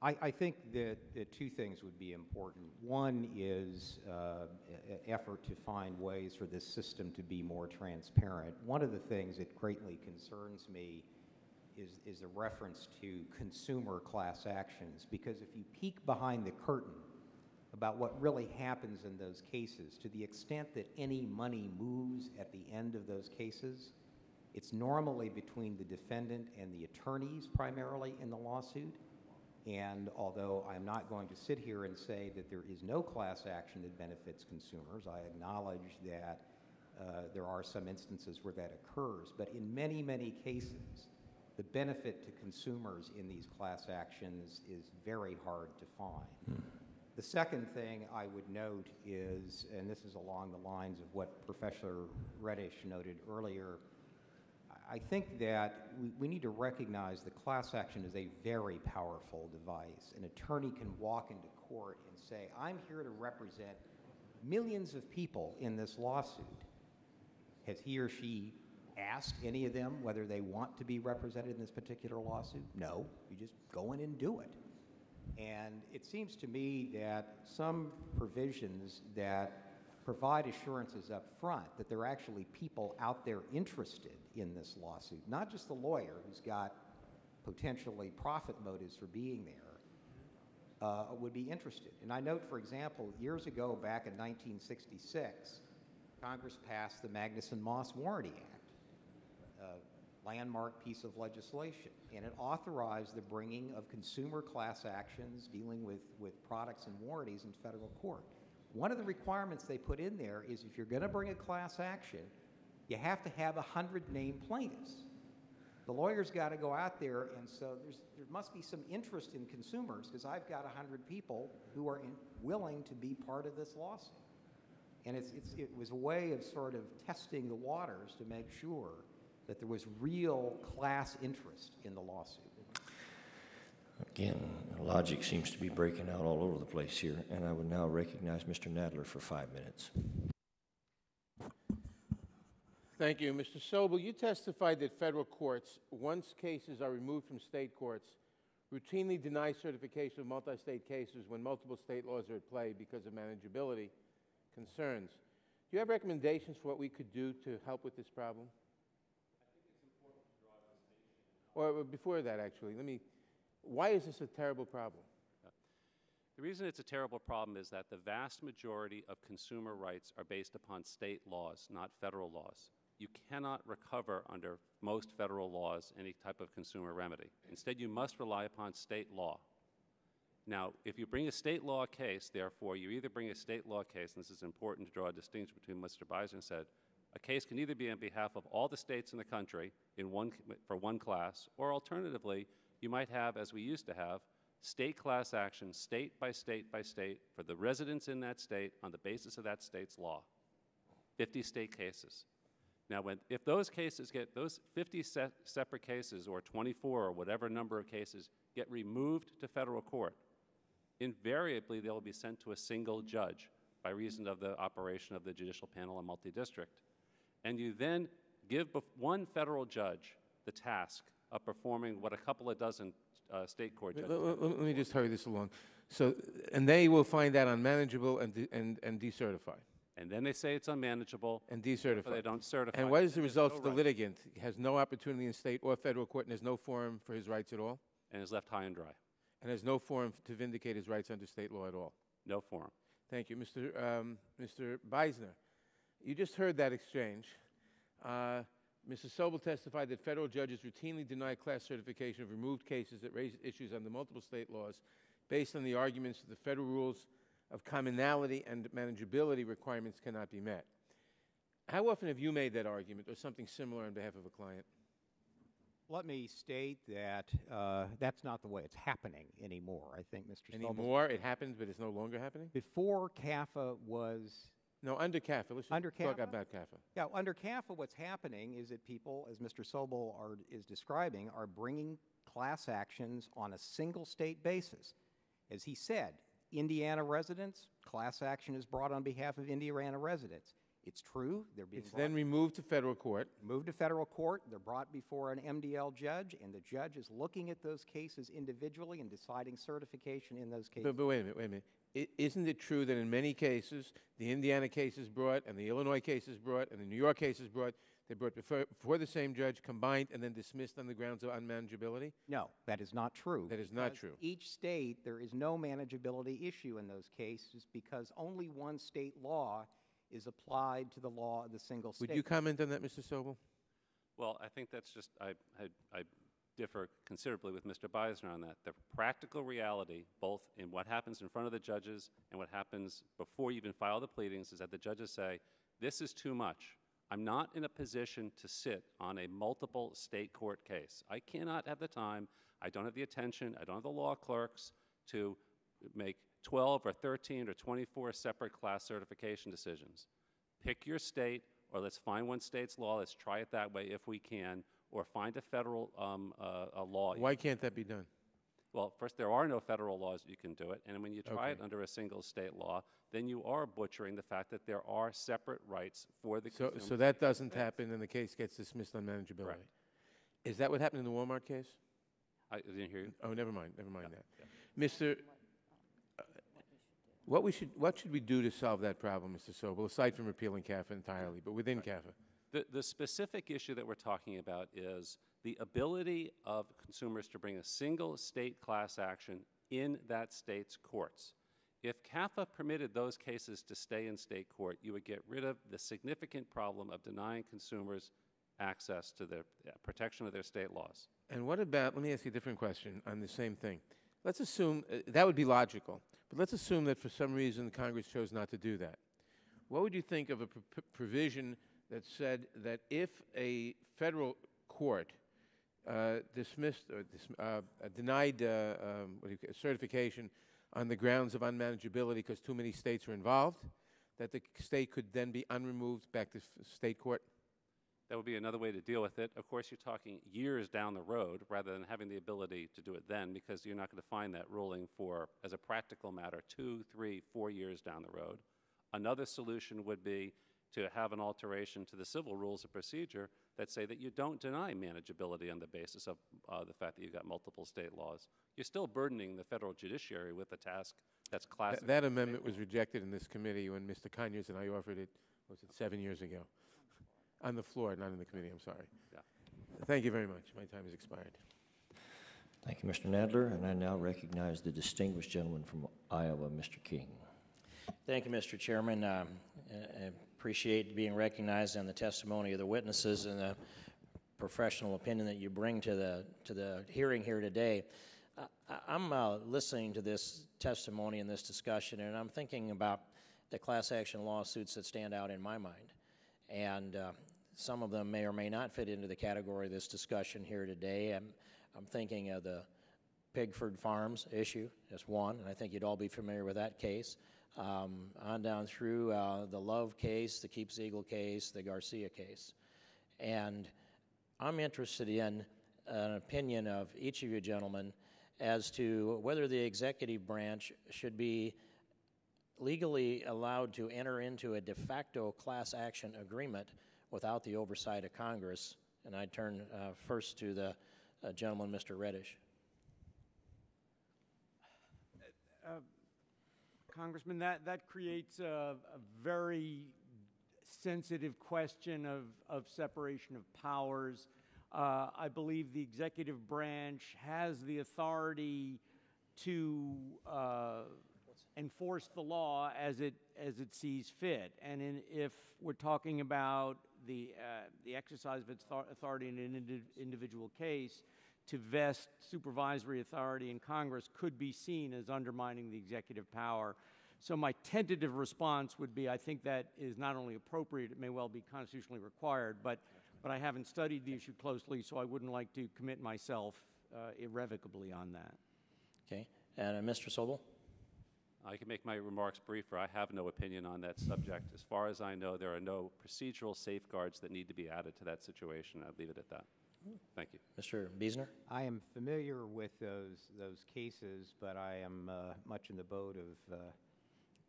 I think that two things would be important. One is an effort to find ways for this system to be more transparent. One of the things that greatly concerns me is a reference to consumer class actions, because if you peek behind the curtain about what really happens in those cases. To the extent that any money moves at the end of those cases, it's normally between the defendant and the attorneys primarily in the lawsuit. And although I'm not going to sit here and say that there is no class action that benefits consumers, I acknowledge that there are some instances where that occurs. But in many, many cases, the benefit to consumers in these class actions is very hard to find. The second thing I would note is, and this is along the lines of what Professor Reddish noted earlier, I think that we need to recognize that class action is a very powerful device. An attorney can walk into court and say, I'm here to represent millions of people in this lawsuit. Has he or she asked any of them whether they want to be represented in this particular lawsuit? No, you just go in and do it. And it seems to me that some provisions that provide assurances up front that there are actually people out there interested in this lawsuit, not just the lawyer who's got potentially profit motives for being there, would be interested. And I note, for example, years ago, back in 1966, Congress passed the Magnuson-Moss Warranty Act, a landmark piece of legislation, and it authorized the bringing of consumer class actions dealing with products and warranties in federal court. One of the requirements they put in there is if you're going to bring a class action, you have to have 100 named plaintiffs. The lawyer's got to go out there, and so there must be some interest in consumers because I've got 100 people who are willing to be part of this lawsuit. And it was a way of sort of testing the waters to make sure that there was real class interest in the lawsuit. Again, logic seems to be breaking out all over the place here, and I would now recognize Mr. Nadler for 5 minutes. Thank you. Mr. Sobel, you testified that federal courts, once cases are removed from state courts, routinely deny certification of multi-state cases when multiple state laws are at play because of manageability concerns. Do you have recommendations for what we could do to help with this problem? I think it's important to draw a distinction. Or before that, actually, why is this a terrible problem? The reason it's a terrible problem is that the vast majority of consumer rights are based upon state laws, not federal laws. You cannot recover under most federal laws any type of consumer remedy. Instead, you must rely upon state law. Now, if you bring a state law case, therefore, you either bring a state law case, and this is important to draw a distinction between what Mr. Beisner said, a case can either be on behalf of all the states in the country for one class, or alternatively, you might have, as we used to have, state class action, state by state by state, for the residents in that state on the basis of that state's law. 50 state cases. Now, if those cases those 50 separate cases, or 24, or whatever number of cases, get removed to federal court, invariably they will be sent to a single judge by reason of the operation of the judicial panel and multi-district. And you then give one federal judge the task of performing what a couple of dozen state court judges. Let me just hurry this along. So, and they will find that unmanageable and decertify. And then they say it's unmanageable. And decertify. They don't certify. And what is the result for the litigant? He has no opportunity in state or federal court, and there's no forum for his rights at all? And is left high and dry. And there's no forum to vindicate his rights under state law at all? No forum. Thank you. Mr. Beisner, you just heard that exchange. Mrs. Sobel testified that federal judges routinely deny class certification of removed cases that raise issues under multiple state laws based on the arguments that the federal rules of commonality and manageability requirements cannot be met. How often have you made that argument or something similar on behalf of a client? Let me state that that's not the way it's happening anymore. I think Mr. Anymore? It happens, but it's no longer happening? Before CAFA was... No, under CAFA. Let's just talk about CAFA. Yeah, under CAFA, what's happening is that people, as Mr. Sobel is describing, are bringing class actions on a single state basis. As he said, Indiana residents, class action is brought on behalf of Indiana residents. It's true. They're being then removed to federal court. Moved to federal court. They're brought before an MDL judge, and the judge is looking at those cases individually and deciding certification in those cases. But wait a minute. Isn't it true that in many cases, the Indiana case is brought, and the Illinois case is brought, and the New York case is brought, They're brought before the same judge, combined, and then dismissed on the grounds of unmanageability? No, that is not true. That is not Because true. Each state, there is no manageability issue in those cases because only one state law is applied to the law of the single state. Would you comment on that, Mr. Sobel? Well, I think that's just, I differ considerably with Mr. Beisner on that. The practical reality, both in what happens in front of the judges and what happens before you even file the pleadings, is that the judges say, this is too much. I'm not in a position to sit on a multiple state court case. I cannot have the time, I don't have the attention, I don't have the law clerks to make 12 or 13 or 24 separate class certification decisions. Pick your state, or let's find one state's law, let's try it that way if we can, or find a federal a law. Why can't that be done? Well, first, there are no federal laws that you can do it, and when you try it Okay. under a single state law, then you are butchering the fact that there are separate rights for the So consumer. that doesn't happen, and the case gets dismissed on manageability. Correct. Is that what happened in the Walmart case? I didn't hear you. Oh, never mind that. Mr. What should we do to solve that problem, Mr. Sobel, aside from repealing CAFA entirely, but within CAFA? The specific issue that we're talking about is the ability of consumers to bring a single state class action in that state's courts. If CAFA permitted those cases to stay in state court, you would get rid of the significant problem of denying consumers access to the protection of their state laws. And what about, let me ask you a different question on the same thing. Let's assume, that would be logical, but let's assume that for some reason Congress chose not to do that. What would you think of a provision that said that if a federal court dismissed or denied certification on the grounds of unmanageability because too many states are involved, that the state could then be unremoved back to state court? That would be another way to deal with it. Of course, you're talking years down the road rather than having the ability to do it then, because you're not going to find that ruling for, as a practical matter, 2, 3, 4 years down the road. Another solution would be to have an alteration to the civil rules of procedure that say that you don't deny manageability on the basis of the fact that you've got multiple state laws. You're still burdening the federal judiciary with a task that's classic. That amendment was rejected in this committee when Mr. Conyers and I offered it, was it 7 years ago? On the floor, not in the committee, I'm sorry. Yeah. Thank you very much. My time has expired. Thank you, Mr. Nadler, and I now recognize the distinguished gentleman from Iowa, Mr. King. Thank you, Mr. Chairman. I appreciate being recognized on the testimony of the witnesses and the professional opinion that you bring to the hearing here today. I'm listening to this testimony and this discussion, and I'm thinking about the class action lawsuits that stand out in my mind. And some of them may or may not fit into the category of this discussion here today. I'm thinking of the Pigford Farms issue, just one, and I think you'd all be familiar with that case. On down through the Love case, the Keeps Eagle case, the Garcia case. And I'm interested in an opinion of each of you gentlemen as to whether the executive branch should be legally allowed to enter into a de facto class action agreement without the oversight of Congress. And I turn first to the gentleman, Mr. Reddish. Congressman, that creates a very sensitive question of separation of powers. I believe the executive branch has the authority to enforce the law as it sees fit. And if we're talking about the exercise of its authority in an individual case, to vest supervisory authority in Congress could be seen as undermining the executive power. So my tentative response would be, I think that is not only appropriate, it may well be constitutionally required, but I haven't studied the issue closely, so I wouldn't like to commit myself irrevocably on that. Okay. And Mr. Sobel? I can make my remarks briefer. I have no opinion on that subject. As far as I know, there are no procedural safeguards that need to be added to that situation. I'll leave it at that. Thank you. Mr. Biesner? I am familiar with those cases, but I am much in the boat of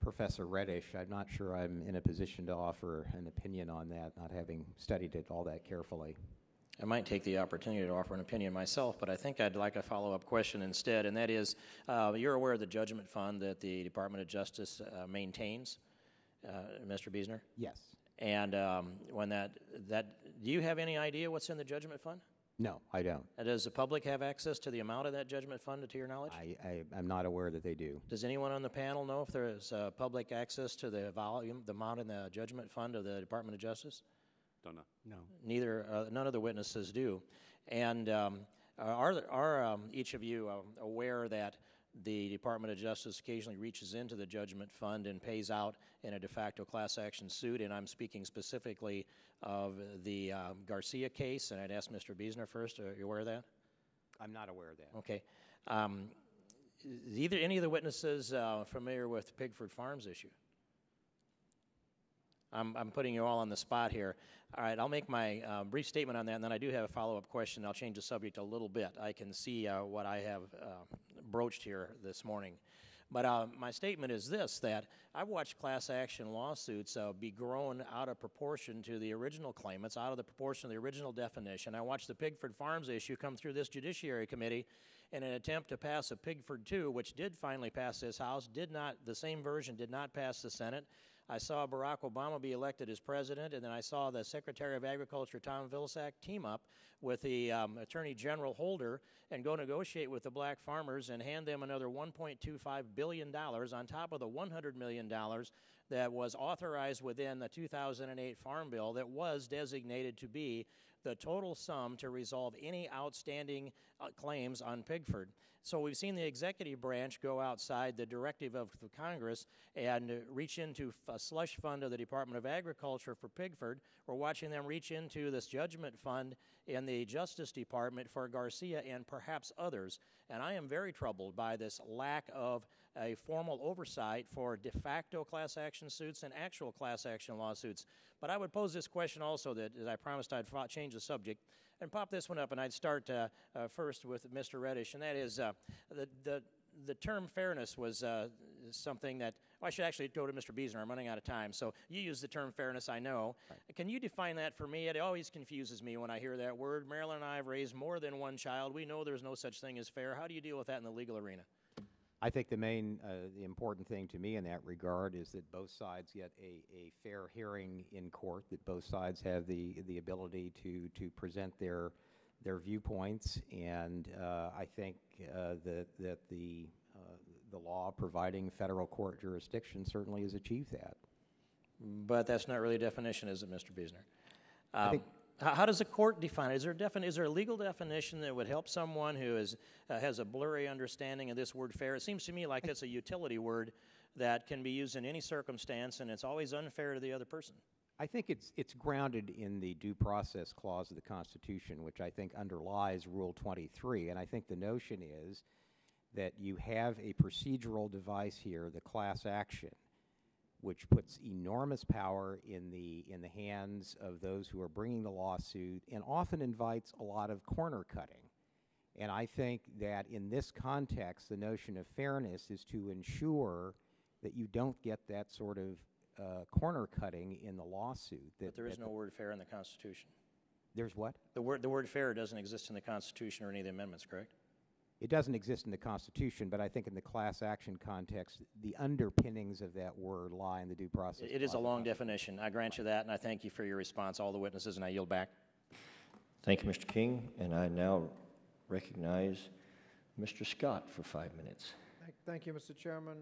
Professor Reddish. I'm not sure I'm in a position to offer an opinion on that, not having studied it all that carefully. I might take the opportunity to offer an opinion myself, but I think I'd like a follow-up question instead, and that is, you're aware of the judgment fund that the Department of Justice maintains, Mr. Biesner? Yes. And when do you have any idea what's in the judgment fund? No, I don't. Does the public have access to the amount of that judgment fund, to your knowledge? I'm not aware that they do. Does anyone on the panel know if there is public access to the amount in the judgment fund of the Department of Justice? Don't know. No. None of the witnesses do. And are each of you aware that the Department of Justice occasionally reaches into the judgment fund and pays out in a de facto class action suit? And I'm speaking specifically of the Garcia case, and I'd ask Mr. Biesner first. Are you aware of that? I'm not aware of that. Okay. Is any of the witnesses familiar with the Pigford Farms issue? I'm putting you all on the spot here. All right, I'll make my brief statement on that, and then I do have a follow-up question. I'll change the subject a little bit. I can see what I have broached here this morning. But my statement is this, that I've watched class action lawsuits be grown out of proportion to the original claimants, out of the proportion of the original definition. I watched the Pigford Farms issue come through this Judiciary Committee in an attempt to pass a Pigford 2, which did finally pass this House, the same version did not pass the Senate. I saw Barack Obama be elected as president, and then I saw the Secretary of Agriculture, Tom Vilsack, team up with the Attorney General Holder and go negotiate with the black farmers and hand them another $1.25 billion on top of the $100 million that was authorized within the 2008 Farm Bill that was designated to be the total sum to resolve any outstanding claims on Pigford. So we've seen the executive branch go outside the directive of the Congress and reach into a slush fund of the Department of Agriculture for Pigford. We're watching them reach into this judgment fund in the Justice Department for Garcia and perhaps others. And I am very troubled by this lack of a formal oversight for de facto class action suits and actual class action lawsuits. But I would pose this question also, that as I promised I'd change the subject and pop this one up, and I'd start first with Mr. Reddish, and that is the term fairness was something that, well, I should actually go to Mr. Biesner. I'm running out of time. So you use the term fairness, I know. Right. Can you define that for me? It always confuses me when I hear that word. Marilyn and I have raised more than one child. We know there's no such thing as fair. How do you deal with that in the legal arena? I think the important thing to me in that regard is that both sides get a fair hearing in court, that both sides have the ability to present their viewpoints, and I think that the law providing federal court jurisdiction certainly has achieved that. But that's not really a definition, is it, Mr. Biesner? I think how does the court define it? Is there a legal definition that would help someone who has a blurry understanding of this word fair? It seems to me like it's a utility word that can be used in any circumstance, and it's always unfair to the other person. I think it's grounded in the Due Process Clause of the Constitution, which I think underlies Rule 23. And I think the notion is that you have a procedural device here, the class action, which puts enormous power in the hands of those who are bringing the lawsuit and often invites a lot of corner cutting. And I think that in this context, the notion of fairness is to ensure that you don't get that sort of corner cutting in the lawsuit. But there is no word fair in the Constitution. There's what? The word fair doesn't exist in the Constitution or any of the amendments, correct? It doesn't exist in the Constitution, but I think in the class action context, the underpinnings of that word lie in the due process. It is a long definition. I grant you that, and I thank you for your response, all the witnesses, and I yield back. Thank you, Mr. King, and I now recognize Mr. Scott for 5 minutes. Thank you, Mr. Chairman.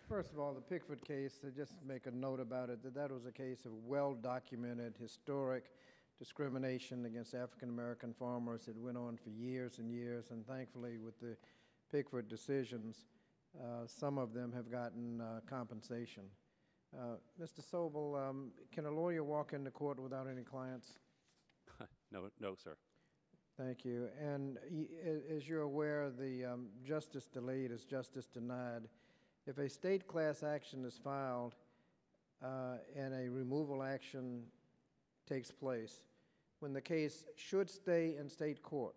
First of all, the Pickford case, to just make a note about it, that was a case of well-documented, historic discrimination against African-American farmers. It went on for years and years, and thankfully with the Pickford decisions, some of them have gotten compensation. Mr. Sobel, can a lawyer walk into court without any clients? No, sir. Thank you. And as you're aware, the justice delayed is justice denied. If a state class action is filed and a removal action takes place, when the case should stay in state court,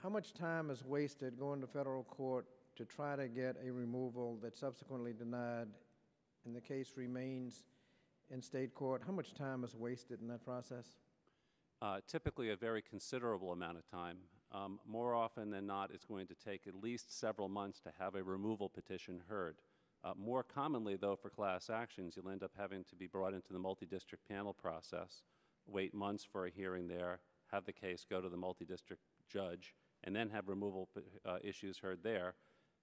how much time is wasted going to federal court to try to get a removal that's subsequently denied and the case remains in state court? How much time is wasted in that process? Typically a very considerable amount of time. More often than not, it's going to take at least several months to have a removal petition heard. More commonly, though, for class actions, you'll end up having to be brought into the multi-district panel process, wait months for a hearing there, have the case go to the multi-district judge, and then have removal issues heard there.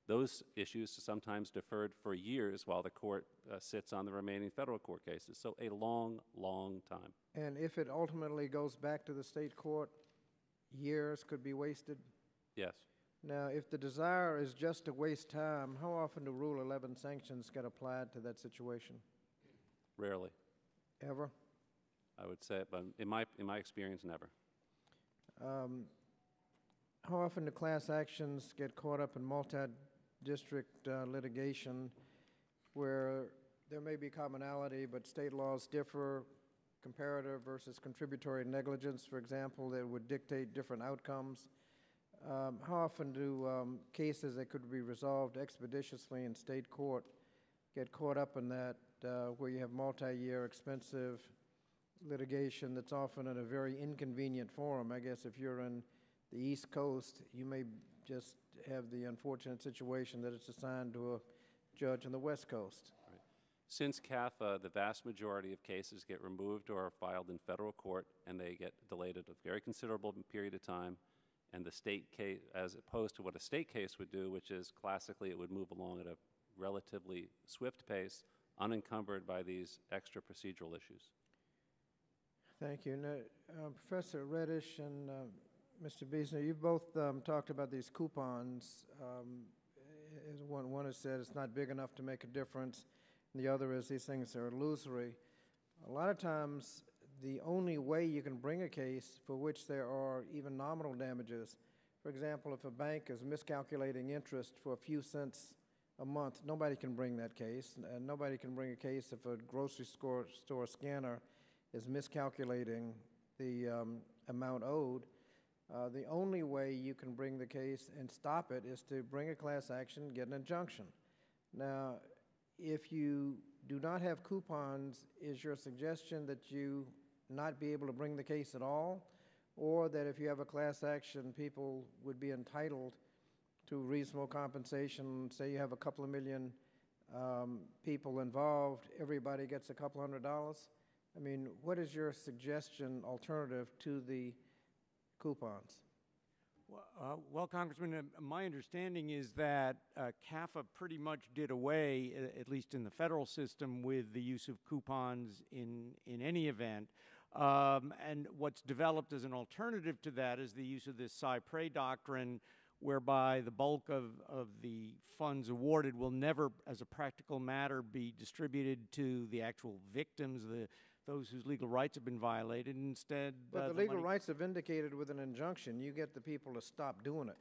Those issues are sometimes deferred for years while the court sits on the remaining federal court cases. So a long, long time. And if it ultimately goes back to the state court, years could be wasted? Yes. Now, if the desire is just to waste time, how often do Rule 11 sanctions get applied to that situation? Rarely, Ever? I would say, but in my experience, never. How often do class actions get caught up in multi-district litigation where there may be commonality, but state laws differ, comparative versus contributory negligence, for example, that would dictate different outcomes? How often do cases that could be resolved expeditiously in state court get caught up in that, where you have multi-year expensive litigation that's often in a very inconvenient forum? I guess if you're in the East Coast, you may just have the unfortunate situation that it's assigned to a judge on the West Coast. Right. Since CAFA, the vast majority of cases get removed or are filed in federal court, and they get delayed at a very considerable period of time. And the state case, as opposed to what a state case would do, which is classically it would move along at a relatively swift pace, unencumbered by these extra procedural issues. Thank you. Now, Professor Reddish and Mr. Biesner, you've both talked about these coupons. As one has said, it's not big enough to make a difference. And the other is these things are illusory. A lot of times, the only way you can bring a case for which there are even nominal damages, for example, if a bank is miscalculating interest for a few cents a month, nobody can bring that case. And nobody can bring a case if a grocery store scanner is miscalculating the amount owed. The only way you can bring the case and stop it is to bring a class action, get an injunction. Now, if you do not have coupons, is your suggestion that you not be able to bring the case at all, or that if you have a class action, people would be entitled to reasonable compensation? Say you have a couple of million people involved, everybody gets a couple $100. I mean, what is your suggestion alternative to the coupons? Well, Congressman, my understanding is that CAFA pretty much did away, at least in the federal system, with the use of coupons in any event. And what's developed as an alternative to that is the use of this Cypre doctrine, whereby the bulk of the funds awarded will never, as a practical matter, be distributed to the actual victims, those whose legal rights have been violated. Instead, but the legal rights are vindicated with an injunction. You get the people to stop doing it.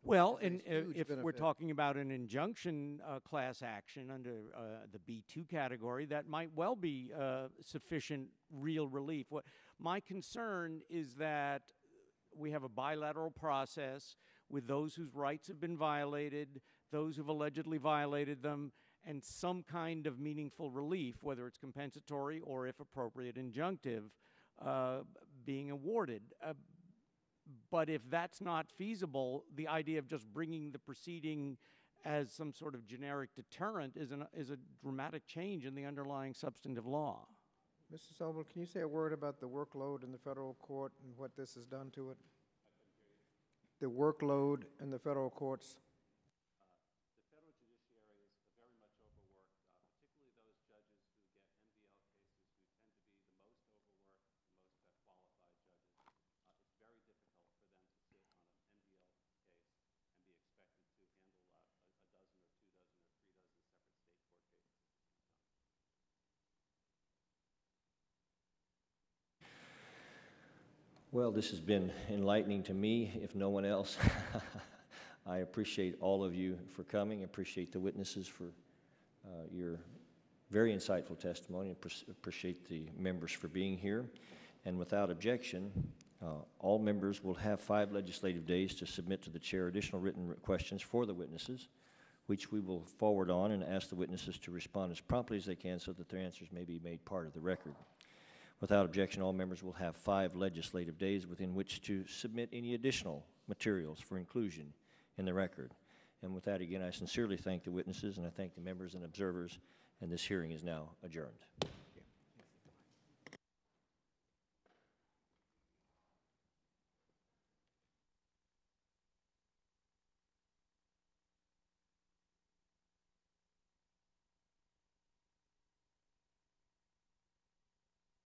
Well, and if we're talking about an injunction class action under the B2 category, that might well be sufficient real relief. My concern is that we have a bilateral process with those whose rights have been violated, those who've allegedly violated them, and some kind of meaningful relief, whether it's compensatory or, if appropriate, injunctive, being awarded. But if that's not feasible, the idea of just bringing the proceeding as some sort of generic deterrent is a dramatic change in the underlying substantive law. Mr. Sobel, can you say a word about the workload in the federal court and what this has done to it? The workload in the federal courts. The federal judiciary is very much overworked, particularly those judges who get MDL cases who tend to be the most overworked, the most qualified judges. It's very difficult for them to sit on an MDL case and be expected to handle a dozen or 2 dozen or 3 dozen separate state court cases. Well, this has been enlightening to me, if no one else. I appreciate all of you for coming. I appreciate the witnesses for your very insightful testimony. I appreciate the members for being here. And without objection, all members will have 5 legislative days to submit to the chair additional written questions for the witnesses, which we will forward on and ask the witnesses to respond as promptly as they can so that their answers may be made part of the record. Without objection, all members will have 5 legislative days within which to submit any additional materials for inclusion in the record. And with that, again, I sincerely thank the witnesses, and I thank the members and observers, and this hearing is now adjourned.